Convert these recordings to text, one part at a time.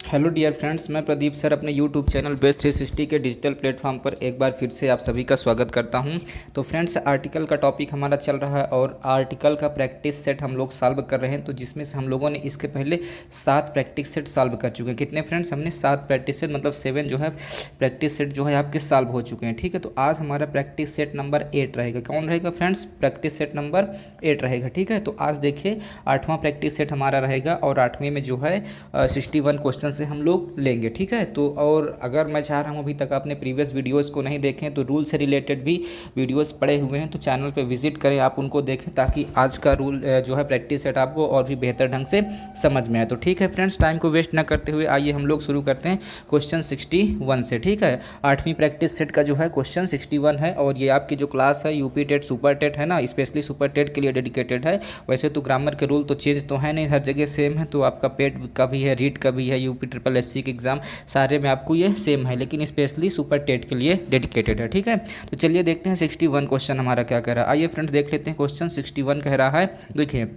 Hello dear friends, मैं Pradeep sir अपने YouTube channel base 360 के डिजिटल प्लेटफॉर्म पर एक बार फिर से आप सभी का स्वागत करता हूं। तो फ्रेंड्स, आर्टिकल का टॉपिक हमारा चल रहा है और आर्टिकल का प्रैक्टिस सेट हम लोग सॉल्व कर रहे हैं। तो जिसमें से हम लोगों ने इसके पहले 7 प्रैक्टिस सेट सॉल्व कर चुके हैं। कितने फ्रेंड्स? हमने 7 प्रैक्टिस सेट मतलब 7 जो है प्रैक्टिस सेट जो है आपके सॉल्व हो चुके हैं। ठीक है, तो आज हमारा प्रैक्टिस सेट नंबर 8 रहेगा। कौन रहेगा फ्रेंड्स? प्रैक्टिस सेट नंबर 8 रहेगा। ठीक है, तो आज देखिए 8वां प्रैक्टिस सेट हमारा रहेगा और 8वें में जो है 61 क्वेश्चन से हम लोग लेंगे। ठीक है, तो और अगर मैं चाह रहा हूँ अभी तक आपने प्रीवियस वीडियोस को नहीं देखें तो रूल से रिलेटेड भी वीडियोस पड़े हुए हैं, तो चैनल पे विजिट करें, आप उनको देखें ताकि आज का रूल जो है प्रैक्टिस सेट आपको और भी बेहतर ढंग से समझ में आए। तो ठीक है फ्रेंड्स, टाइम को वेस्ट ना करते हुए आइए हम लोग शुरू करते हैं क्वेश्चन 61 से। ठीक है, 8वीं प्रैक्टिस सेट का जो है क्वेश्चन 61 है और ये आपकी जो क्लास है यूपी टेट सुपर टेट है ना, स्पेशली सुपर टेट के लिए डेडिकेटेड है। वैसे तो ग्रामर के रूल तो चेंज तो है नहीं, हर जगह सेम है। तो आपका पेट का भी है, रीट का भी है, यूपी ट्रिपल एससी के एग्ज़ाम सारे में आपको ये सेम है, लेकिन स्पेशली सुपर टेट के लिए डेडिकेटेड है। ठीक है, तो चलिए देखते हैं 61 क्वेश्चन हमारा क्या कह रहा है। आइए फ्रेंड्स देख लेते हैं क्वेश्चन 61 कह रहा है। देखिए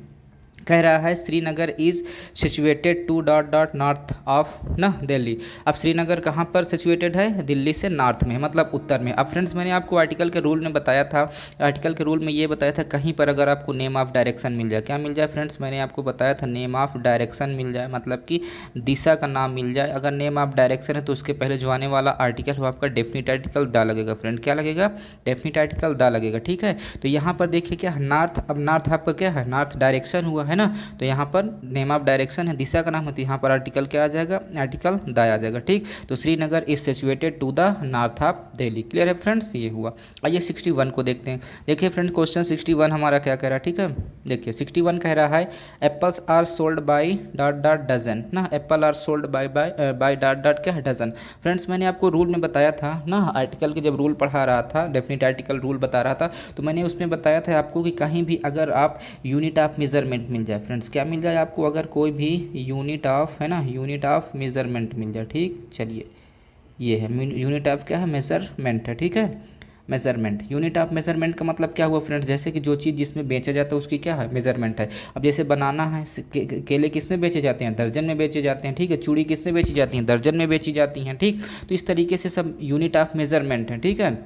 कह रहा है Srinagar is situated to dot dot north of ना दिल्ली। अब श्रीनगर कहाँ पर सिचुएटेड है? दिल्ली से नॉर्थ में, मतलब उत्तर में। अब फ्रेंड्स मैंने आपको आर्टिकल के रूल में बताया था, आर्टिकल के रूल में ये बताया था कहीं पर अगर आपको नेम ऑफ डायरेक्शन मिल जाए, क्या मिल जाए फ्रेंड्स? मैंने आपको बताया था नेम ऑफ डायरेक्शन मिल जाए, मतलब कि दिशा का नाम मिल जाए। अगर नेम ऑफ डायरेक्शन है तो उसके पहले जो आने वाला आर्टिकल वो आपका डेफिनिट आर्टिकल दा लगेगा। फ्रेंड क्या लगेगा? डेफिनिट आर्टिकल दा लगेगा। ठीक है, तो यहाँ पर देखिए क्या नॉर्थ, अब नॉर्थ आपका क्या है? नॉर्थ डायरेक्शन हुआ है ना, तो यहाँ पर नेम ऑफ डायरेक्शन है, दिशा का नाम है, तो यहाँ पर आर्टिकल क्या आ जाएगा? आर्टिकल दा आ जाएगा। ठीक, तो Srinagar is situated to the north of Delhi. Clear है फ्रेंड्स? ये हुआ। आइए 61 को देखते हैं। देखिए फ्रेंड्स क्वेश्चन 61 हमारा क्या कह रहा है। ठीक है, देखिए 61 कह रहा है apples are sold by dot dot dozen ना, apple are sold by by dot dot क्या है? डजन। फ्रेंड्स मैंने आपको रूल में बताया था ना, आर्टिकल के जब रूल पढ़ा रहा था, डेफिनेट आर्टिकल रूल बता रहा था, तो मैंने उसमें बताया था आपको कि कहीं भी अगर आप यूनिट ऑफ मेजरमेंट मिल जाए, फ्रेंड्स क्या मिल जाए आपको? अगर कोई भी यूनिट ऑफ है ना, यूनिट ऑफ मेजरमेंट मिल जाए। ठीक, चलिए ये है यूनिट ऑफ क्या है? मेजरमेंट है। ठीक है, मेजरमेंट, यूनिट ऑफ मेजरमेंट का मतलब क्या हुआ फ्रेंड्स? जैसे कि जो चीज़ जिसमें बेचा जाता है उसकी क्या है? मेजरमेंट है। अब जैसे बनाना है, केले किस में बेचे जाते हैं? दर्जन में बेचे जाते हैं। ठीक है, चूड़ी किस में बेची जाती हैं? दर्जन में बेची जाती हैं। ठीक, तो इस तरीके से सब यूनिट ऑफ मेजरमेंट है। ठीक है,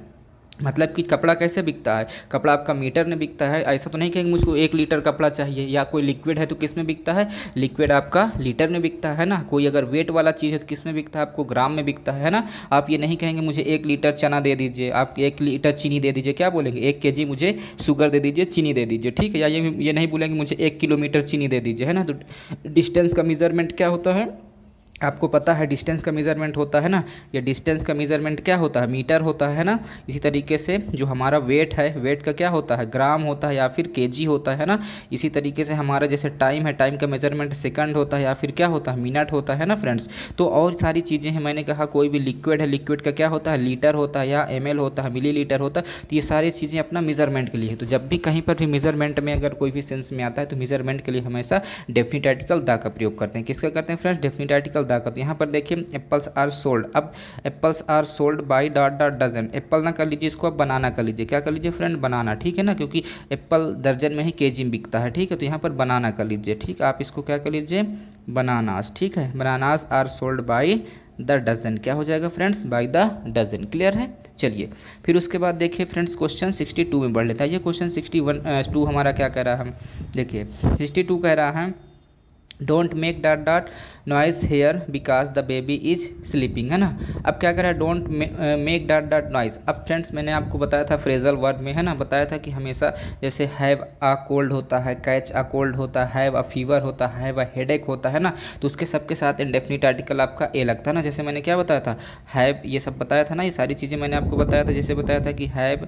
मतलब कि कपड़ा कैसे बिकता है? कपड़ा आपका मीटर में बिकता है। ऐसा तो नहीं कहेंगे मुझको 1 लीटर कपड़ा चाहिए, या कोई लिक्विड है तो किस में बिकता है? लिक्विड आपका लीटर में बिकता है ना। कोई अगर वेट वाला चीज़ है तो किस में बिकता है? आपको ग्राम में बिकता है ना। आप ये नहीं कहेंगे मुझे 1 लीटर चना दे दीजिए, आप 1 लीटर चीनी दे दीजिए, क्या बोलेंगे? 1 केजी मुझे शुगर दे दीजिए, चीनी दे दीजिए। ठीक है, या ये नहीं बोलेंगे मुझे 1 किलोमीटर चीनी दे दीजिए, है ना। तो डिस्टेंस का मेजरमेंट क्या होता है? आपको पता है डिस्टेंस का मेज़रमेंट होता है ना, ये डिस्टेंस का मेज़रमेंट क्या होता है? मीटर होता है ना। इसी तरीके से जो हमारा वेट है, वेट का क्या होता है? ग्राम होता है या फिर केजी होता है ना। इसी तरीके से हमारा जैसे टाइम है, टाइम का मेज़रमेंट सेकंड होता है या फिर क्या होता है? मिनट होता है ना फ्रेंड्स। तो और सारी चीज़ें हैं, मैंने कहा कोई भी लिक्विड है, लिक्विड का क्या होता है? लीटर होता है या ml होता है, मिलीलीटर होता है। तो ये सारी चीज़ें अपना मेज़रमेंट के लिए है। तो जब भी कहीं पर भी मेज़रमेंट में अगर कोई भी सेंस में आता है तो मेज़रमेंट के लिए हमेशा डेफिनिट आर्टिकल दा का प्रयोग करते हैं। किसका करते हैं फ्रेंड्स? डेफिनिट आर्टिकल दा का। तो यहाँ पर देखिए एप्पल्स आर सोल्ड, अब apples are sold by dot dot dozen. Apple ना कर लीजिए, इसको आप बनाना कर लीजिए। क्या कर लीजिए फ्रेंड? बनाना। ठीक है ना, क्योंकि एप्पल दर्जन में ही केजी में बिकता है। ठीक है, तो यहाँ पर बनाना कर लीजिए। ठीक, आप इसको क्या कर लीजिए? बनानास। ठीक है, bananas are sold by the dozen. क्या हो जाएगा friends? By the dozen. Clear है? चलिए फिर उसके बाद देखिए फ्रेंड्स क्वेश्चन 62 में बढ़ लेता है। ये क्वेश्चन 61 हमारा क्या कह रहा है? हम देखिए 62 कह रहा है don't make dot dot noise here because the baby is sleeping, है ना। अब क्या कर रहा है? Don't make dot dot noise. अब फ्रेंड्स मैंने आपको बताया था फ्रेजल वर्ब में, है ना, बताया था कि हमेशा जैसे हैव अ कोल्ड होता है, कैच अ कोल्ड होता है, हैव अ फीवर होता है, हैव अ हेडेक होता है ना, तो उसके सबके साथ इंडेफिनिट आर्टिकल आपका ए लगता है ना। जैसे मैंने क्या बताया था? हैव, ये सब बताया था ना, ये सारी चीज़ें मैंने आपको बताया था। जैसे बताया था कि हैव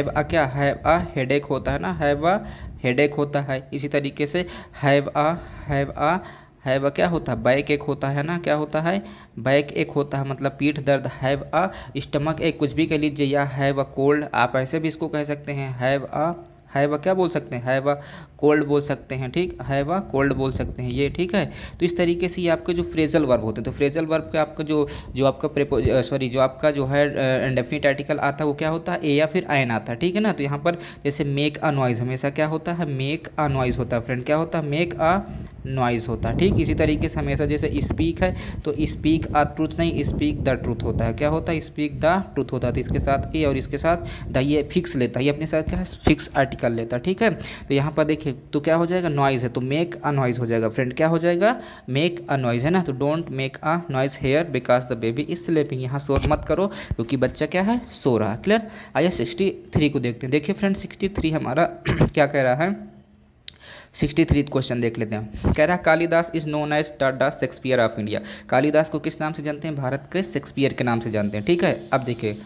अ क्या? हैव अ हेडेक होता है ना, हैव अ हेडेक होता है। इसी तरीके से हैव अ क्या होता है? बैक एक होता है ना, क्या होता है? बैक एक होता है, मतलब पीठ दर्द। हैव अ स्टमक एक, कुछ भी कह लीजिए, या हैव अ कोल्ड, आप ऐसे भी इसको कह सकते हैं। हैव क्या बोल सकते हैं, हैव कोल्ड बोल सकते हैं, ठीक, हैव कोल्ड बोल सकते हैं ये, ठीक है। तो इस तरीके से ये आपके जो फ्रेजल वर्ब होते हैं, तो फ्रेजल वर्ब का आपका जो जो आपका जो आपका जो है इंडेफिनिट आर्टिकल आता है वो क्या होता है, ए या फिर एन आता है, ठीक है ना। तो यहाँ पर जैसे मेक अ नॉइज़ हमेशा क्या होता है, मेक अ नॉइज़ होता है फ्रेंड, क्या होता है, मेक अ नॉइज़ होता है, ठीक। इसी तरीके से हमेशा जैसे स्पीक है तो स्पीक अ ट्रूथ नहीं, स्पीक द ट्रूथ होता है, क्या होता है, स्पीक द ट्रूथ होता है। तो इसके साथ ए और इसके साथ द ये फिक्स लेता है, ये अपने साथ क्या है, फिक्स आर्टिकल लेता है, ठीक है। तो यहाँ पर देखिए तो क्या हो जाएगा, नॉइज़ है तो मेक अ नॉइज़ हो जाएगा फ्रेंड, क्या हो जाएगा, मेक अ नॉइज़ है ना। तो don't make a noise here because the baby is sleeping, यहाँ शोर मत करो क्योंकि बच्चा क्या है, सो रहा है। क्लियर। आइए 63 को देखते हैं। देखिए फ्रेंड 63 हमारा क्या कह रहा है, 63 क्वेश्चन देख लेते हैं। कह रहा है Kalidas is known as the Shakespeare of India. Kalidas को किस नाम से जानते हैं, भारत के शेक्सपियर के नाम से जानते हैं, ठीक है। अब देखिए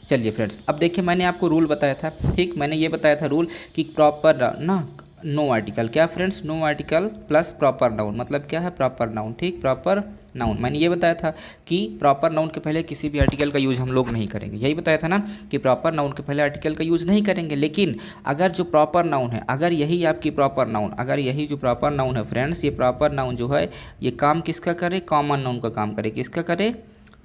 चलिए फ्रेंड्स, अब देखिए मैंने आपको रूल बताया था, ठीक, मैंने ये बताया था रूल कि प्रॉपर ना नो आर्टिकल, क्या friends, no article plus proper noun, मतलब क्या है, प्रॉपर नाउन, ठीक, प्रॉपर नाउन। मैंने ये बताया था कि प्रॉपर नाउन के पहले किसी भी आर्टिकल का यूज़ हम लोग नहीं करेंगे, यही बताया था ना कि प्रॉपर नाउन के पहले आर्टिकल का यूज़ नहीं करेंगे। लेकिन अगर जो प्रॉपर नाउन है, अगर यही आपकी प्रॉपर नाउन, अगर यही जो प्रॉपर नाउन है फ्रेंड्स, ये प्रॉपर नाउन जो है ये काम किसका करे, कॉमन नाउन का काम करे, किसका करे,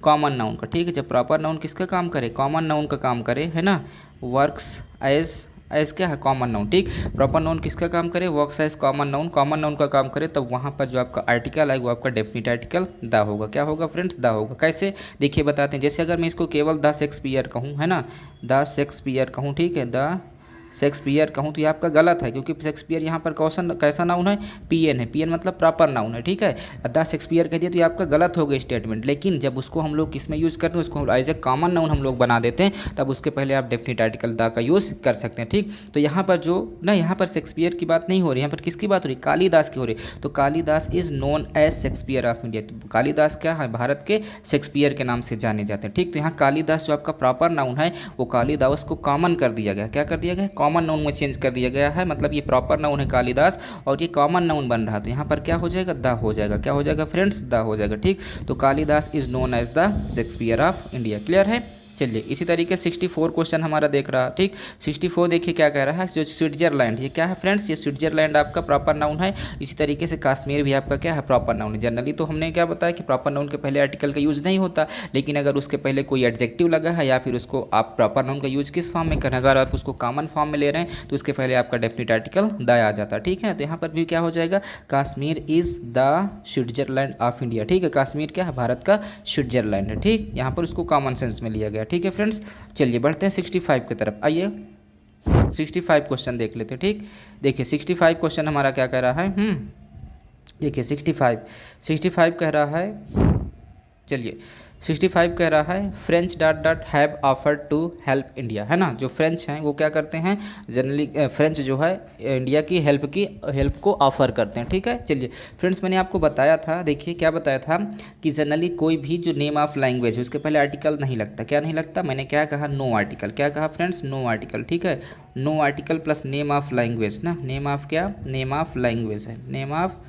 कॉमन नाउन का, ठीक है। जब प्रॉपर नाउन किसका काम करे, कॉमन नाउन का काम करे, है ना, वर्क्स एज एज क्या है, कॉमन नाउन, ठीक। प्रॉपर नाउन किसका काम करे, works as common noun, common noun का काम करे, तब वहाँ पर जो आपका आर्टिकल आएगा वो आपका डेफिनिट आर्टिकल द होगा, क्या होगा फ्रेंड्स, द होगा। कैसे, देखिए बताते हैं। जैसे अगर मैं इसको केवल द शेक्सपियर कहूँ, है ना, द शेक्सपियर कहूँ, ठीक है, द शेक्सपियर कहूँ तो ये आपका गलत है क्योंकि शेक्सपियर यहाँ पर कैसा नाउन है, पीएन है, पीएन मतलब प्रॉपर नाउन है, ठीक है। द शेक्सपियर कह दिया तो ये आपका गलत हो गया स्टेटमेंट। लेकिन जब उसको हम लोग किस में यूज़ करते हैं, उसको एज ए कॉमन नाउन हम लोग बना देते हैं, तब उसके पहले आप डेफिनिट आर्टिकल द का यूज़ कर सकते हैं, ठीक। तो यहाँ पर जो ना, यहाँ पर शेक्सपियर की बात नहीं हो रही, यहाँ पर किसकी बात हो रही, कालिदास की हो रही। तो Kalidas is known as Shakespeare of India, तो कालिदास क्या है, भारत के शेक्सपियर के नाम से जाने जाते हैं, ठीक। तो यहाँ कालिदास जो आपका प्रॉपर नाउन है वो कालिदास को कॉमन कर दिया गया, क्या कर दिया गया, कॉमन नाउन में चेंज कर दिया गया है, मतलब ये प्रॉपर नाउन है कालिदास और ये कॉमन नाउन बन रहा। तो यहाँ पर क्या हो जाएगा, द हो जाएगा, क्या हो जाएगा फ्रेंड्स, द हो जाएगा, ठीक। तो Kalidas is known as the Shakespeare of India. Clear है। चलिए इसी तरीके 64 क्वेश्चन हमारा देख रहा, ठीक। 64 देखिए क्या कह रहा है, जो स्विट्जरलैंड, ये क्या है फ्रेंड्स, ये स्विट्जरलैंड आपका प्रॉपर नाउन है। इसी तरीके से कश्मीर भी आपका क्या है, प्रॉपर नाउन है। जनरली तो हमने क्या बताया कि प्रॉपर नाउन के पहले आर्टिकल का यूज़ नहीं होता, लेकिन अगर उसके पहले कोई एडजेक्टिव लगा है या फिर उसको आप प्रॉपर नाउन का यूज़ किस फॉर्म में करें, अगर आप उसको कॉमन फॉर्म में ले रहे हैं तो उसके पहले आपका डेफिनिट आर्टिकल द आ जाता है, ठीक है। तो यहाँ पर भी क्या हो जाएगा, Kashmir is the Switzerland of India, ठीक है। कश्मीर क्या है, भारत का स्विट्जरलैंड है, ठीक। यहाँ पर उसको कॉमन सेंस में लिया गया, ठीक है फ्रेंड्स। चलिए बढ़ते हैं 65 की तरफ। आइए 65 क्वेश्चन देख लेते हैं, ठीक। देखिए 65 क्वेश्चन हमारा क्या कह रहा है, देखिए 65 कह रहा है, चलिए 65 कह रहा है French dot dot have offered to help India, है ना। जो फ्रेंच हैं वो क्या करते हैं, जनरली फ्रेंच जो है इंडिया की हेल्प को ऑफ़र करते हैं, ठीक है। चलिए फ्रेंड्स मैंने आपको बताया था, देखिए क्या बताया था कि जनरली कोई भी जो नेम ऑफ लैंग्वेज है उसके पहले आर्टिकल नहीं लगता, क्या नहीं लगता, मैंने क्या कहा, नो आर्टिकल, क्या कहा फ्रेंड्स, नो आर्टिकल, ठीक है। No article plus name of language ना, नेम ऑफ क्या, नेम ऑफ लैंग्वेज है, नेम ऑफ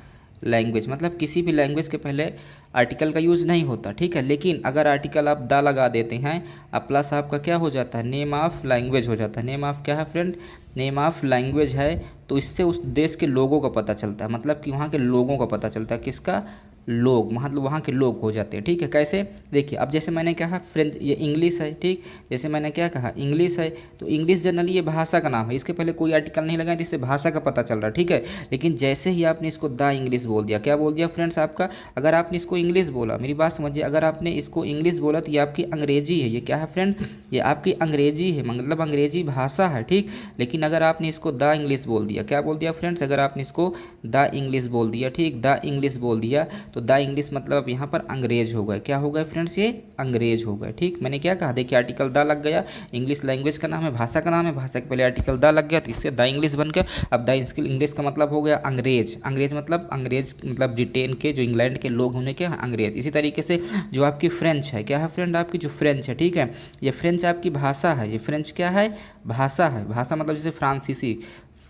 लैंग्वेज मतलब किसी भी लैंग्वेज के पहले आर्टिकल का यूज़ नहीं होता, ठीक है। लेकिन अगर आर्टिकल आप द लगा देते हैं अब प्लस आपका क्या हो जाता है, नेम ऑफ लैंग्वेज हो जाता है। नेम ऑफ क्या है फ्रेंड, नेम ऑफ लैंग्वेज है, तो इससे उस देश के लोगों का पता चलता है, मतलब कि वहाँ के लोगों का पता चलता है, किसका, लोग, मतलब वहाँ के लोग हो जाते हैं, ठीक है। कैसे, देखिए अब जैसे मैंने कहा फ्रेंच, ये इंग्लिश है, ठीक। जैसे मैंने क्या कहा, इंग्लिश है, तो इंग्लिश जनरली ये भाषा का नाम है, इसके पहले कोई आर्टिकल नहीं लगा जिससे भाषा का पता चल रहा है, ठीक है। लेकिन जैसे ही आपने इसको द इंग्लिश बोल दिया, क्या बोल दिया फ्रेंड्स आपका, अगर आपने इसको इंग्लिश बोला, मेरी बात समझिए, अगर आपने इसको इंग्लिश बोला तो ये आपकी अंग्रेजी है, ये क्या है फ्रेंड, ये आपकी अंग्रेजी है, मतलब अंग्रेजी भाषा है, ठीक। लेकिन अगर आपने इसको द इंग्लिश बोल दिया, क्या बोल दिया फ्रेंड्स, अगर आपने इसको द इंग्लिश बोल दिया, ठीक, द इंग्लिश बोल दिया, तो द इंग्लिश मतलब यहाँ पर अंग्रेज हो गए, क्या हो गए फ्रेंड्स, ये अंग्रेज हो गए, ठीक। मैंने क्या कहा, देखिए आर्टिकल द लग गया, इंग्लिश लैंग्वेज का नाम है, भाषा का नाम है, भाषा के पहले आर्टिकल द लग गया तो इससे द इंग्लिश बन गया। अब द इंग्लिश का मतलब हो गया अंग्रेज, अंग्रेज मतलब ब्रिटेन के, जो इंग्लैंड के लोग होने के अंग्रेज। इसी तरीके से जो आपकी फ्रेंच है, क्या है फ्रेंड, आपकी जो फ्रेंच है, ठीक है, ये फ्रेंच आपकी भाषा है, ये फ्रेंच क्या है, भाषा है। भाषा मतलब जैसे फ्रांसीसी,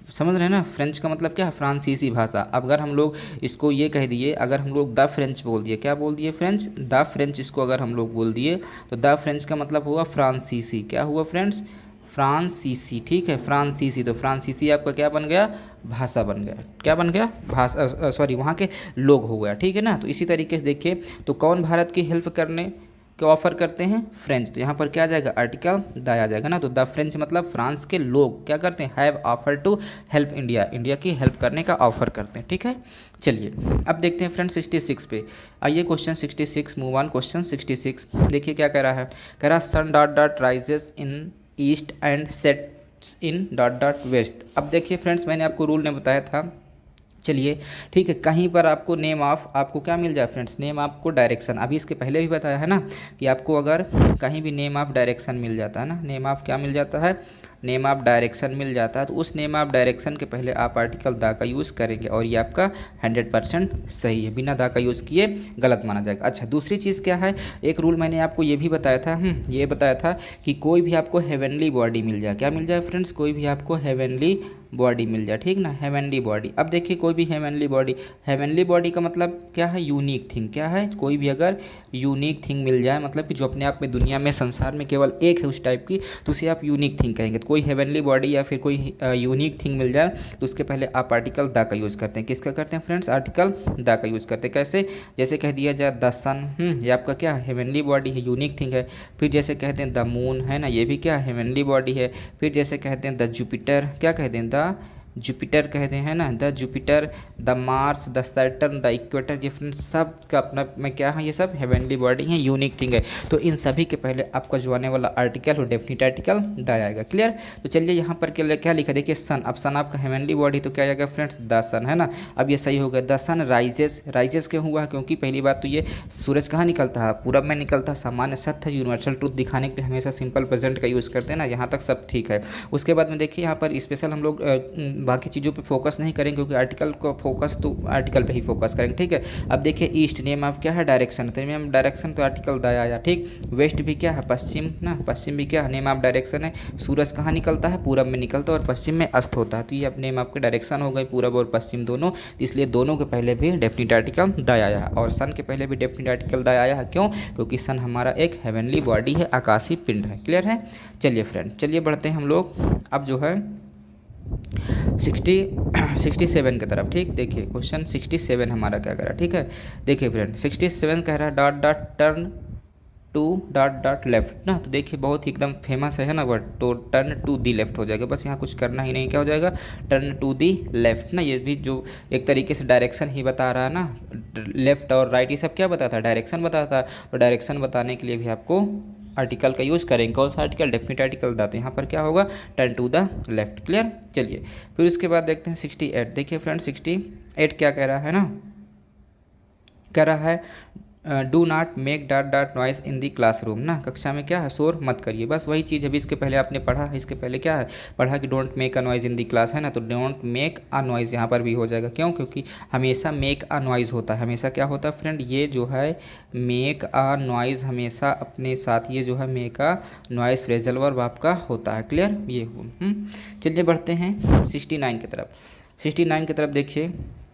समझ रहे हैं ना, फ्रेंच का मतलब क्या है, फ्रांसीसी भाषा। अब अगर हम लोग इसको ये कह दिए, अगर हम लोग द फ्रेंच बोल दिए, क्या बोल दिए फ्रेंच, द फ्रेंच, इसको अगर हम लोग बोल दिए तो द फ्रेंच का मतलब हुआ फ्रांसीसी, क्या हुआ फ्रेंड्स, फ्रांसीसी, ठीक है, फ्रांसीसी। तो फ्रांसीसी आपका क्या बन गया, भाषा बन गया, क्या बन गया, भाषा, सॉरी वहाँ के लोग हो गया, ठीक है ना। तो इसी तरीके से देखिए, तो कौन भारत की हेल्प करने के ऑफर करते हैं, फ्रेंच। तो यहाँ पर क्या आ जाएगा, आर्टिकल द आ जाएगा ना। तो द फ्रेंच मतलब फ्रांस के लोग क्या करते हैं, have offer to help India, India की हेल्प करने का ऑफर करते हैं, ठीक है। चलिए अब देखते हैं फ्रेंड्स 66 पे। आइए क्वेश्चन 66, मूव ऑन क्वेश्चन 66। देखिए क्या कह रहा है, कह रहा sun dot dot rises in east and sets in dot dot west. अब देखिए फ्रेंड्स, मैंने आपको रूल में बताया था, चलिए ठीक है, कहीं पर आपको नेम ऑफ आपको क्या मिल जाए फ्रेंड्स, नेम आपको डायरेक्शन। अभी इसके पहले भी बताया है ना कि आपको अगर कहीं भी नेम ऑफ डायरेक्शन मिल जाता है ना, नेम ऑफ क्या मिल जाता है, नेम ऑफ डायरेक्शन मिल जाता है, तो उस नेम ऑफ डायरेक्शन के पहले आप आर्टिकल दा का यूज़ करेंगे और ये आपका 100% सही है, बिना दा का यूज़ किए गलत माना जाएगा। अच्छा दूसरी चीज़ क्या है, एक रूल मैंने आपको ये भी बताया था, ये बताया था कि कोई भी आपको हेवनली बॉडी मिल जाए, क्या मिल जाए फ्रेंड्स, कोई भी आपको हेवनली बॉडी मिल जाए, ठीक ना, हेवनली बॉडी। अब देखिए कोई भी हेवनली बॉडी का मतलब क्या है, यूनिक थिंग, क्या है, कोई भी अगर यूनिक थिंग मिल जाए, मतलब कि जो अपने आप में दुनिया में संसार में केवल एक है उस टाइप की, तो उसे आप यूनिक थिंग कहेंगे। तो कोई हेवनली बॉडी या फिर कोई यूनिक थिंग मिल जाए तो उसके पहले आप आर्टिकल द का यूज़ करते हैं। किसका करते हैं फ्रेंड्स, आर्टिकल द का यूज़ करते हैं। कैसे, जैसे कह दिया जाए द सन, ये आपका क्या हेवनली बॉडी है, यूनिक थिंग है। फिर जैसे कहते हैं द मून है ना, ये भी क्या हेवनली बॉडी है। फिर जैसे कहते हैं द जुपिटर, क्या कहते हैं, द जुपिटर कहते हैं ना, the Jupiter, the Mars, the Saturn, the equator, ये फ्रेंड्स सब का अपना में क्या है, ये सब हेवनली बॉडी है, यूनिक थिंग है। तो इन सभी के पहले आपका जो आने वाला आर्टिकल हो डेफिनेट आर्टिकल द आएगा, क्लियर। तो चलिए यहाँ पर क्या लिखा, देखिए सन, अब सन आपका हेवनली बॉडी तो क्या आएगा फ्रेंड्स, द सन है ना। अब ये सही हो गया, द सन राइजेस क्यों हुआ, क्योंकि पहली बात तो ये सूरज कहाँ निकलता है, पूरब में निकलता है, सामान्य सत्य है, यूनिवर्सल ट्रूथ दिखाने के लिए हमेशा सिंपल प्रेजेंट का यूज़ करते हैं ना, यहाँ तक सब ठीक है। उसके बाद में देखिए यहाँ पर स्पेशल हम लोग बाकी चीज़ों पे फोकस नहीं करेंगे, क्योंकि आर्टिकल को फोकस तो आर्टिकल पे ही फोकस करेंगे, ठीक है। अब देखिए ईस्ट, नेम ऑफ क्या है, डायरेक्शन, तो नेम डायरेक्शन तो आर्टिकल द आया, ठीक। वेस्ट भी क्या है, पश्चिम ना, पश्चिम भी क्या है, नेम ऑफ डायरेक्शन है। सूरज कहाँ निकलता है, पूरब में निकलता है और पश्चिम में अस्त होता है, तो ये अब नेम आपके डायरेक्शन हो गए, पूरब और पश्चिम दोनों, इसलिए दोनों के पहले भी डेफिनेट आर्टिकल द आया है। और सन के पहले भी डेफिनेट आर्टिकल द आया है, क्यों, क्योंकि सन हमारा एक हेवनली बॉडी है, आकाशीय पिंड है, क्लियर है। चलिए फ्रेंड, चलिए बढ़ते हैं हम लोग अब जो है 67 की तरफ, ठीक। देखिए क्वेश्चन 67 हमारा क्या कर रहा है, ठीक है। देखिए फ्रेंड 67 कह रहा है dot dot turn to dot dot left ना। तो देखिए बहुत ही एकदम फेमस है ना वर्ड, तो टर्न टू दी लेफ्ट हो जाएगा, बस यहाँ कुछ करना ही नहीं, क्या हो जाएगा, टर्न टू दी लेफ्ट ना। ये भी जो एक तरीके से डायरेक्शन ही बता रहा है ना, लेफ्ट और राइट ये सब क्या बताता है, डायरेक्शन बताता है। तो डायरेक्शन बताने के लिए भी आपको आर्टिकल का यूज़ करेंगे, कौन सा आर्टिकल, डेफिनेट आर्टिकल दा। तो यहाँ पर क्या होगा, turn to the left, clear. चलिए फिर उसके बाद देखते हैं 68। देखिए फ्रेंड 68 क्या कह रहा है ना, कह रहा है do not make dot dot noise in the classroom ना, कक्षा में क्या है, शोर मत करिए, बस वही चीज़ अभी इसके पहले आपने पढ़ा है। इसके पहले क्या है पढ़ा कि don't make a noise in the class है ना, तो डोंट मेक अ नॉइज़ यहाँ पर भी हो जाएगा, क्यों, क्योंकि हमेशा मेक अ नॉइज़ होता है, हमेशा क्या होता है फ्रेंड, ये जो है मेक अ नॉइज़ हमेशा अपने साथ, ये जो है make a noise phrasal verb आपका होता है, क्लियर। ये चलिए बढ़ते हैं 69 की तरफ। 69 की तरफ देखिए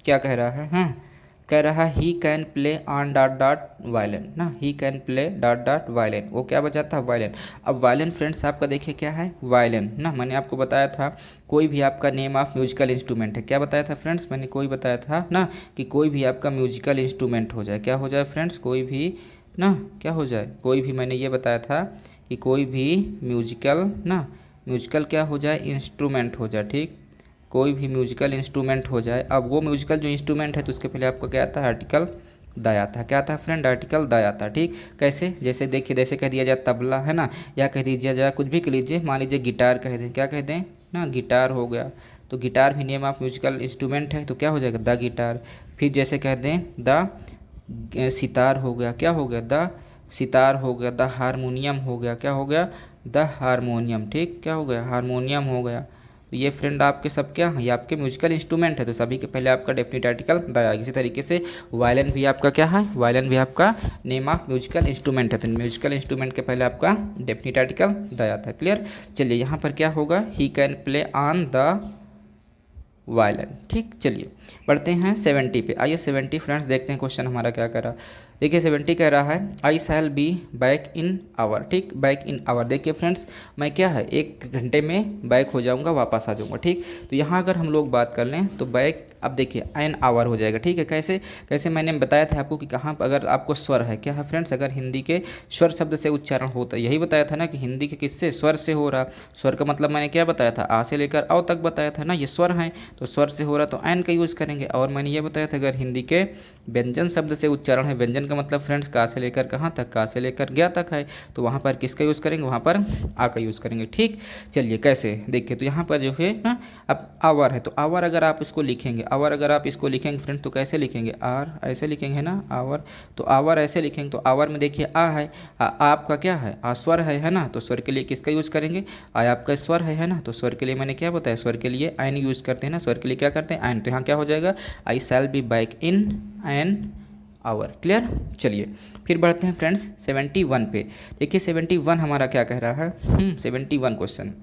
क्या कह रहा है, कह रहा है he can play on dot dot violin ना, he can play dot dot violin, वो क्या बजाता है, वायलिन। अब वायलिन फ्रेंड्स आपका देखिए क्या है, वायलिन ना, मैंने आपको बताया था कोई भी आपका नेम ऑफ म्यूजिकल इंस्ट्रूमेंट है, क्या बताया था फ्रेंड्स, मैंने कोई बताया था ना कि कोई भी आपका म्यूजिकल इंस्ट्रूमेंट हो जाए, क्या हो जाए फ्रेंड्स, कोई भी ना क्या हो जाए, कोई भी, मैंने ये बताया था कि कोई भी म्यूजिकल क्या हो जाए, इंस्ट्रूमेंट हो जाए, ठीक, कोई भी म्यूजिकल इंस्ट्रूमेंट हो जाए। अब वो म्यूजिकल जो इंस्ट्रूमेंट है तो उसके पहले आपको क्या आता है, आर्टिकल द आता है, क्या आता है फ्रेंड, आर्टिकल द आता है, ठीक। कैसे, जैसे देखिए, जैसे कह दिया जाए तबला है ना, या कह दीजिए जाए कुछ भी कह लीजिए, मान लीजिए गिटार कह दें, क्या कह दें ना, गिटार हो गया, तो गिटार भी नेम ऑफ म्यूजिकल इंस्ट्रूमेंट है, तो क्या हो जाएगा, द गिटार। फिर जैसे कह दें द सितार हो गया, क्या हो गया, द सितार हो गया, द हारमोनियम हो गया, क्या हो गया, द हारमोनियम, ठीक, क्या हो गया, हारमोनियम हो गया। तो ये फ्रेंड आपके सब क्या, ये आपके म्यूजिकल इंस्ट्रूमेंट है, तो सभी के पहले आपका डेफिनेट आर्टिकल द आएगा। इसी तरीके से वायलिन भी आपका क्या है, वायलिन भी आपका नेम ऑफ म्यूजिकल इंस्ट्रूमेंट है, तो म्यूजिकल इंस्ट्रूमेंट के पहले आपका डेफिनेट आर्टिकल द आता है, क्लियर। चलिए यहाँ पर क्या होगा, ही can play on the violin, ठीक। चलिए बढ़ते हैं 70 पे। आइए 70 फ्रेंड्स देखते हैं क्वेश्चन हमारा क्या करा। देखिए 70 कह रहा है I shall be back in hour, ठीक, बैक इन आवर। देखिए फ्रेंड्स मैं क्या है 1 घंटे में बैक हो जाऊंगा, वापस आ जाऊंगा, ठीक। तो यहाँ अगर हम लोग बात कर लें तो बैक, अब देखिए एन आवर हो जाएगा, ठीक है। कैसे कैसे मैंने बताया था आपको कि कहाँ पर अगर आपको स्वर है, क्या है फ्रेंड्स, अगर हिंदी के स्वर शब्द से उच्चारण होता है, यही बताया था ना कि हिंदी के किससे, स्वर से हो रहा। स्वर का मतलब मैंने क्या बताया था, आ से लेकर औ तक बताया था ना, ये स्वर हैं तो स्वर से हो रहा तो एन का यूज़ करेंगे। और मैंने ये बताया था अगर हिंदी के व्यंजन शब्द से उच्चारण है, व्यंजन का मतलब फ्रेंड्स का से लेकर कहाँ तक, का से लेकर गया तक है, तो वहाँ पर किसका यूज़ करेंगे, वहाँ पर आ का यूज़ करेंगे, ठीक। चलिए कैसे देखिए, तो यहाँ पर जो है ना अब आवर है, तो आवर अगर आप इसको लिखेंगे, आवर अगर आप इसको लिखेंगे फ्रेंड्स तो कैसे लिखेंगे, आर ऐसे लिखेंगे ना आवर, तो आवर ऐसे लिखेंगे। तो आवर में देखिए आ है, आपका क्या है, आ स्वर है ना, तो स्वर के लिए किसका यूज़ करेंगे, आ आपका स्वर है ना, तो स्वर के लिए मैंने क्या बताया, स्वर के लिए आइन यूज़ करते हैं ना, स्वर के लिए क्या करते हैं, आइन। तो यहाँ क्या हो जाएगा, I shall be back in an hour, clear. चलिए फिर बढ़ते हैं फ्रेंड्स 71 पे। देखिए 71 हमारा क्या कह रहा है, 71 क्वेश्चन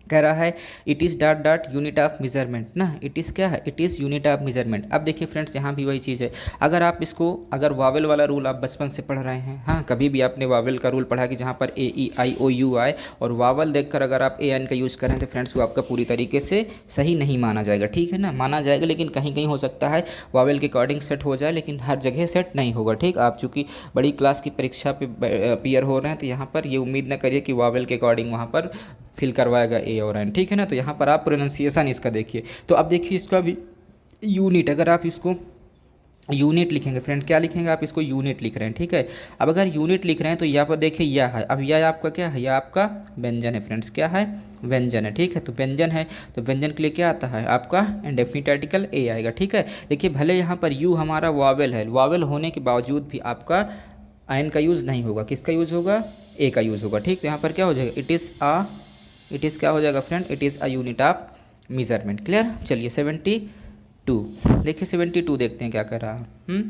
कह रहा है it is dot dot unit of measurement ना, इट इज़ क्या है, it is unit of measurement. अब देखिए फ्रेंड्स यहाँ भी वही चीज़ है, अगर आप इसको, अगर वावेल वाला रूल आप बचपन से पढ़ रहे हैं, हाँ कभी भी आपने वावेल का रूल पढ़ा कि जहाँ पर ए ई आई ओ यू आए और वावल देखकर अगर आप ए एन का यूज़ करें तो फ्रेंड्स वो आपका पूरी तरीके से सही नहीं माना जाएगा, ठीक है ना, माना जाएगा लेकिन कहीं कहीं हो सकता है वावेल के अकॉर्डिंग सेट हो जाए, लेकिन हर जगह सेट नहीं होगा, ठीक। आप चूँकि बड़ी क्लास की परीक्षा पे अपीयर हो रहे हैं तो यहाँ पर ये उम्मीद न करिए कि वावेल के अकॉर्डिंग वहाँ पर फिल करवाएगा ए और एन, ठीक है ना। तो यहाँ पर आप प्रोनाउंसिएशन इसका देखिए, तो अब देखिए इसका भी यूनिट, अगर आप इसको यूनिट लिखेंगे फ्रेंड, क्या लिखेंगे आप इसको यूनिट लिख रहे हैं, ठीक है। अब अगर यूनिट लिख रहे हैं तो यहाँ पर देखिए यह है, अब यह आपका क्या है, यह आपका व्यंजन है फ्रेंड्स, क्या है, व्यंजन है, ठीक है। तो व्यंजन है तो व्यंजन के लिए क्या आता है आपका इंडेफिनिट आर्टिकल ए आएगा, ठीक है। देखिए भले यहाँ पर यू हमारा वावेल है, वावेल होने के बावजूद भी आपका आइन का यूज़ नहीं होगा, किसका यूज़ होगा, ए का यूज़ होगा, ठीक। तो यहाँ पर क्या हो जाएगा, इट इज़ क्या हो जाएगा friend, it is a unit of measurement, clear. चलिए 72, देखिए 72 देखते हैं क्या कह रहा है,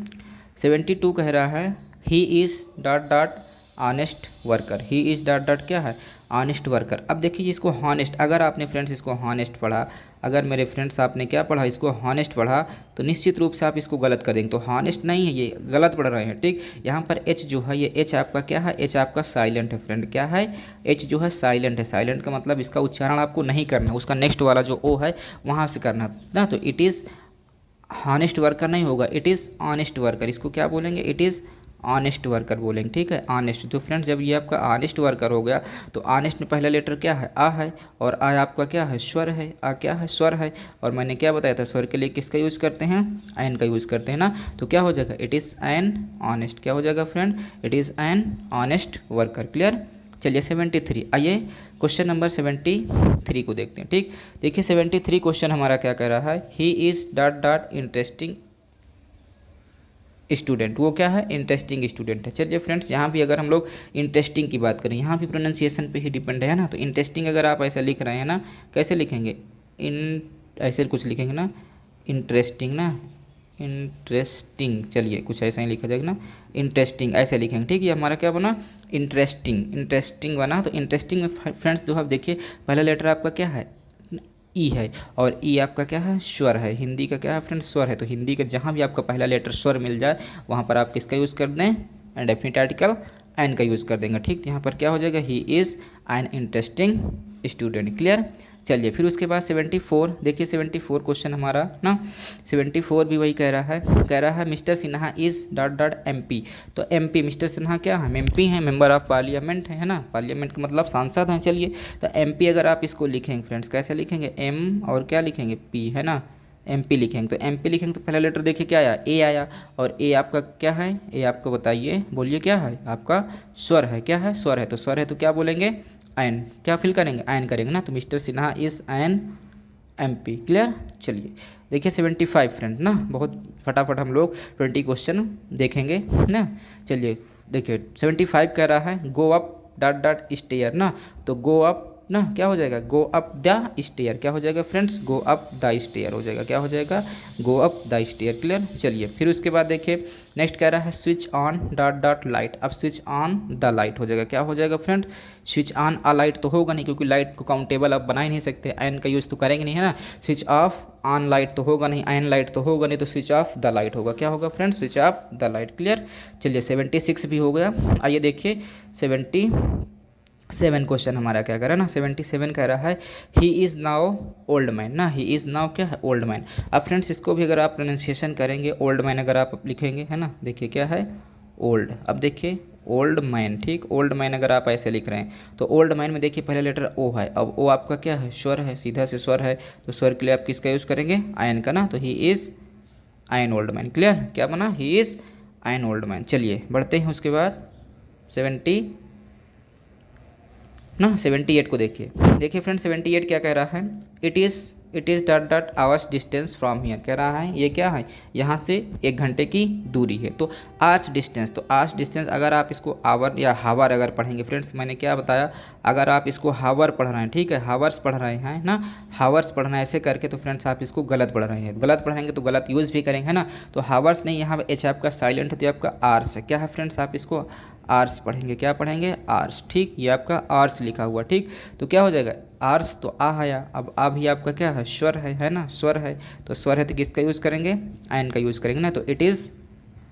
72 कह रहा है he is dot dot honest worker, he is dot dot क्या है, ऑनेस्ट वर्कर। अब देखिए इसको हॉनेस्ट, अगर आपने फ्रेंड्स इसको हॉनेस्ट पढ़ा, अगर मेरे फ्रेंड्स आपने क्या पढ़ा, इसको हॉनेस्ट पढ़ा, तो निश्चित रूप से आप इसको गलत कर देंगे, तो हॉनेस्ट नहीं है, ये गलत पढ़ रहे हैं, ठीक। यहाँ पर एच जो है, ये एच आपका क्या है, एच आपका साइलेंट है फ्रेंड, क्या है, एच जो है साइलेंट है, साइलेंट का मतलब इसका उच्चारण आपको नहीं करना, उसका नेक्स्ट वाला जो ओ है वहाँ से करना ना। तो इट इज़ हॉनेस्ट वर्कर नहीं होगा, इट इज़ ऑनेस्ट वर्कर, इसको क्या बोलेंगे, इट इज़ ऑनेस्ट वर्कर बोलेंगे, ठीक है, ऑनेस्ट। तो फ्रेंड्स जब ये आपका ऑनेस्ट वर्कर हो गया तो ऑनेस्ट में पहला लेटर क्या है, आ है, और आ आपका क्या है, स्वर है, आ क्या है, स्वर है। और मैंने क्या बताया था, स्वर के लिए किसका यूज़ करते हैं, एन का यूज़ करते हैं ना। तो क्या हो जाएगा, इट इज़ एन ऑनेस्ट, क्या हो जाएगा friend, it is an honest worker, clear. चलिए 73, आइए क्वेश्चन नंबर 73 को देखते हैं, ठीक। देखिए 73 क्वेश्चन हमारा क्या कह रहा है, he is dot dot interesting student, वो क्या है, इंटरेस्टिंग स्टूडेंट है। चलिए फ्रेंड्स यहाँ भी अगर हम लोग इंटरेस्टिंग की बात करें, यहाँ भी प्रोनाउंसिएशन पे ही डिपेंड है ना। तो इंटरेस्टिंग अगर आप ऐसा लिख रहे हैं ना, कैसे लिखेंगे, इन ऐसे कुछ लिखेंगे ना, इंटरेस्टिंग ना, इंटरेस्टिंग, चलिए कुछ ऐसा ही लिखा जाएगा ना, इंटरेस्टिंग ऐसे लिखेंगे, ठीक है। हमारा क्या बना, इंटरेस्टिंग, इंटरेस्टिंग बना। तो इंटरेस्टिंग में फ्रेंड्स जो आप देखिए पहला लेटर आपका क्या है, ई है, और ई आपका क्या है, स्वर है, हिंदी का क्या है फ्रेंड्स, स्वर है। तो हिंदी का जहाँ भी आपका पहला लेटर स्वर मिल जाए वहाँ पर आप किसका यूज़ कर दें, डेफिनेट आर्टिकल एन का यूज़ कर देंगे, ठीक। तो यहाँ पर क्या हो जाएगा, he is an interesting student, clear. चलिए फिर उसके बाद 74, देखिए 74 क्वेश्चन हमारा ना, 74 भी वही कह रहा है mister Sinha is dot dot MP. तो एमपी मिस्टर सिन्हा क्या है, एमपी हैं, मेंबर ऑफ पार्लियामेंट है ना, पार्लियामेंट का मतलब सांसद हैं। चलिए तो एमपी अगर आप इसको लिखेंगे फ्रेंड्स, कैसे लिखेंगे, एम और क्या लिखेंगे, पी है ना, एमपी लिखेंगे। तो एमपी लिखेंगे तो पहला लेटर देखिए क्या आया, ए आया, और ए आपका क्या है, ए आपको बताइए, बोलिए क्या है, आपका स्वर है, क्या है, स्वर है। तो स्वर है तो क्या बोलेंगे, आयन, क्या फिल करेंगे, आयन करेंगे ना। तो mister Sinha is an MP, clear. चलिए देखिए 75 फ्रेंड ना, बहुत फटाफट हम लोग 20 क्वेश्चन देखेंगे ना। चलिए देखिए 75 कह रहा है go up dot dot stair ना, तो गो अप ना, क्या हो जाएगा, गो अप द स्टेयर, क्या हो जाएगा friends, go up the stair हो जाएगा, क्या हो जाएगा, go up the stair. Clear. चलिए फिर उसके बाद देखिए नेक्स्ट कह रहा है switch on dot dot light. अब स्विच ऑन द लाइट हो जाएगा, क्या हो जाएगा friend, switch on a light तो होगा नहीं, क्योंकि लाइट को काउंटेबल आप बना ही नहीं सकते, एन का यूज़ तो करेंगे नहीं, है ना। स्विच ऑफ ऑन लाइट तो होगा नहीं, एन लाइट तो होगा नहीं, तो स्विच ऑफ द लाइट होगा, क्या होगा friends, switch off the light. Clear. चलिए 76 भी हो गया। आइए देखिए 77 क्वेश्चन हमारा क्या कर रहा है ना, 77 कह रहा है he is now old man ना, ही इज़ नाउ क्या है, ओल्ड मैन। अब फ्रेंड्स इसको भी अगर आप प्रोनाउंसिएशन करेंगे, ओल्ड मैन अगर आप लिखेंगे, है ना, देखिए क्या है, ओल्ड। अब देखिए ओल्ड मैन, ठीक, ओल्ड मैन अगर आप ऐसे लिख रहे हैं तो ओल्ड मैन में देखिए पहले लेटर ओ है। अब ओ आपका क्या है, स्वर है, सीधा से स्वर है, तो स्वर के लिए आप किसका यूज़ करेंगे, आयन का ना, तो he is ion old man. Clear, क्या बना, he is ion old man. चलिए बढ़ते हैं उसके बाद 78 को देखिए। देखिए फ्रेंड 78 क्या कह रहा है, it is dot dot hours distance from here, कह रहा है ये क्या है, यहाँ से 1 घंटे की दूरी है, तो आवर्स डिस्टेंस, तो आवर्स डिस्टेंस अगर आप इसको आवर या हावर अगर पढ़ेंगे फ्रेंड्स, मैंने क्या बताया, अगर आप इसको हावर पढ़ रहे हैं, ठीक है, हावर्स पढ़ रहे हैं ना, हावर्स पढ़ना ऐसे करके, तो फ्रेंड्स आप इसको गलत पढ़ रहे हैं, गलत पढ़ेंगे तो गलत यूज़ भी करेंगे, है ना। तो हावर्स नहीं, यहाँ एच आपका साइलेंट है, तो आपका आर्स है, क्या है फ्रेंड्स, आप इसको आर्स पढ़ेंगे, क्या पढ़ेंगे, आर्स, ठीक, ये आपका आर्स लिखा हुआ, ठीक, तो क्या हो जाएगा, आर्स तो आ आया, अब आ भी आपका क्या है, स्वर है ना, स्वर है, तो स्वर है तो किसका यूज़ करेंगे, आयन का यूज़ करेंगे ना, तो इट इज़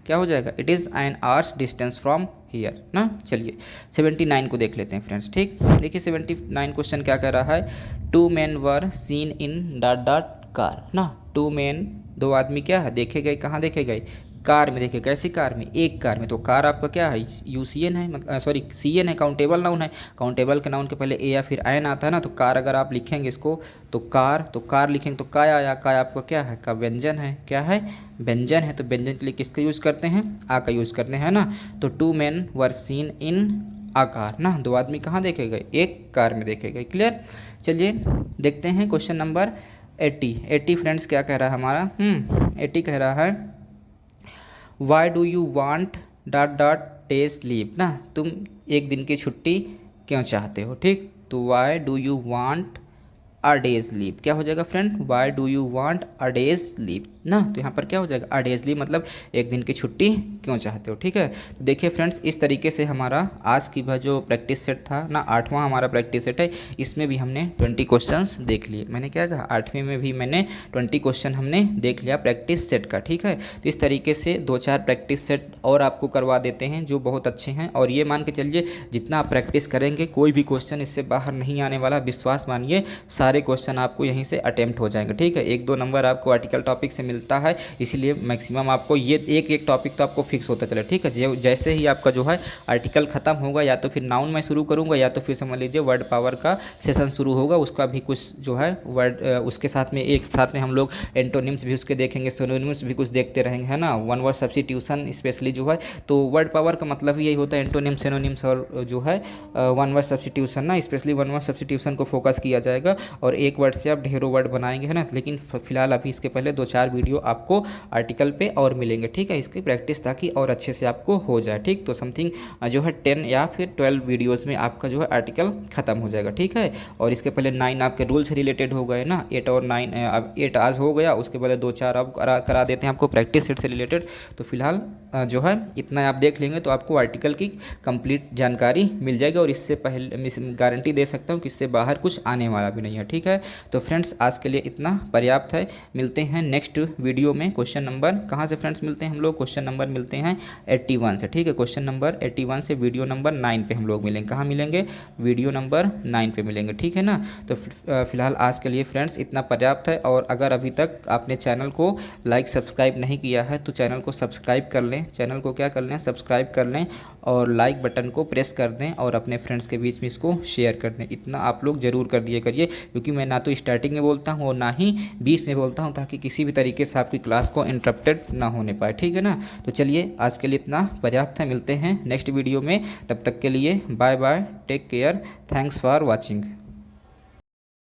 क्या हो जाएगा, it is an hours distance from here ना। चलिए 79 को देख लेते हैं फ्रेंड्स, ठीक, देखिए 79 क्वेश्चन क्या कह रहा है, 2 men were seen in dot dot car ना, 2 men 2 आदमी क्या है देखे गए, कहाँ देखे गए, कार में देखे, कैसी कार में, एक कार में, तो कार आपका क्या है, यूसीएन है, मतलब सॉरी सीएन है, काउंटेबल नाउन है, काउंटेबल के नाउन के पहले ए या फिर एन आता है ना, तो कार अगर आप लिखेंगे इसको तो कार लिखेंगे तो काय आया, काय आपका क्या है, का व्यंजन है, क्या है, व्यंजन है, तो व्यंजन के लिए किसका यूज़ करते हैं, आ का यूज़ करते हैं ना, तो 2 men were seen in a car ना, 2 आदमी कहाँ देखे गए, एक कार में देखे गए। क्लियर। चलिए देखते हैं क्वेश्चन नंबर 80 फ्रेंड्स क्या कह रहा है हमारा, 80 कह रहा है why do you want dot dot days leave ना, तुम 1 दिन की छुट्टी क्यों चाहते हो, ठीक, तो why do you want a days leave, क्या हो जाएगा friend, why do you want a days leave ना, तो यहाँ पर क्या हो जाएगा, अ डेज लीव मतलब 1 दिन की छुट्टी क्यों चाहते हो, ठीक है। तो देखिए फ्रेंड्स इस तरीके से हमारा आज की जो प्रैक्टिस सेट था ना, 8वां हमारा प्रैक्टिस सेट है, इसमें भी हमने 20 क्वेश्चंस देख लिए, मैंने क्या कहा 8वें में भी मैंने 20 क्वेश्चन हमने देख लिया प्रैक्टिस सेट का, ठीक है। तो इस तरीके से 2-4 प्रैक्टिस सेट और आपको करवा देते हैं जो बहुत अच्छे हैं, और ये मान के चलिए जितना आप प्रैक्टिस करेंगे कोई भी क्वेश्चन इससे बाहर नहीं आने वाला, विश्वास मानिए, सारे क्वेश्चन आपको यहीं से अटेम्प्ट हो जाएंगे, ठीक है। 1-2 नंबर आपको आर्टिकल टॉपिक से मिलता है, इसीलिए मैक्सिमम आपको ये एक टॉपिक तो आपको फिक्स होता चले, ठीक है। जैसे ही आपका जो है आर्टिकल खत्म होगा, या तो फिर नाउन में शुरू करूंगा, या तो फिर समझ लीजिए वर्ड पावर का सेशन शुरू होगा, उसका भी कुछ जो है वर्ड उसके साथ में एक साथ में हम लोग एंटोनिम्स भी उसके देखेंगे, सिनोनिम्स भी कुछ देखते रहेंगे, है ना, 1 वर्ड सब्स्टिट्यूशन स्पेशली जो है, तो वर्ड पावर का मतलब ही यही होता है, एंटोनिम सिनोनिम्स और जो है 1 वर्ड सब्स्टिट्यूशन ना, स्पेशली 1 वर्ड सब्स्टिट्यूशन को फोकस किया जाएगा, और एक वर्ड से आप ढेरों वर्ड बनाएंगे, है ना। लेकिन फिलहाल अभी इसके पहले 2-4 वीडियो आपको आर्टिकल पे और मिलेंगे, ठीक है, इसकी प्रैक्टिस ताकि और अच्छे से आपको हो जाए, ठीक। तो समथिंग जो है 10 या फिर 12 वीडियोस में आपका जो है आर्टिकल ख़त्म हो जाएगा, ठीक है। और इसके पहले 9 आपके रूल से रिलेटेड हो गए ना, 8 और 9 अब 8 आज हो गया, उसके बाद 2-4 अब करा देते हैं आपको प्रैक्टिस सेट से रिलेटेड। तो फिलहाल जो है इतना आप देख लेंगे तो आपको आर्टिकल की कंप्लीट जानकारी मिल जाएगी, और इससे पहले गारंटी दे सकता हूँ कि इससे बाहर कुछ आने वाला भी नहीं है, ठीक है। तो फ्रेंड्स आज के लिए इतना पर्याप्त है, मिलते हैं नेक्स्ट वीडियो में। क्वेश्चन नंबर कहाँ से फ्रेंड्स मिलते हैं हम लोग, क्वेश्चन नंबर मिलते हैं 81 से, ठीक है। क्वेश्चन नंबर 81 से वीडियो नंबर 9 पे हम लोग मिलेंगे, कहाँ मिलेंगे, वीडियो नंबर 9 पे मिलेंगे, ठीक है ना। तो फिलहाल आज के लिए फ्रेंड्स इतना पर्याप्त है, और अगर अभी तक आपने चैनल को लाइक सब्सक्राइब नहीं किया है तो चैनल को सब्सक्राइब कर लें, चैनल को क्या कर लें, सब्सक्राइब कर लें, और लाइक बटन को प्रेस कर दें, और अपने फ्रेंड्स के बीच में इसको शेयर कर दें, इतना आप लोग ज़रूर कर दिए करिए, क्योंकि मैं ना तो स्टार्टिंग में बोलता हूँ और ना ही बीच में बोलता हूँ, ताकि किसी भी तरीके से आपकी क्लास को इंटरप्टेड ना होने पाए, ठीक है ना। तो चलिए आज के लिए इतना पर्याप्त है, मिलते हैं नेक्स्ट वीडियो में, तब तक के लिए bye bye, take care, thanks for watching.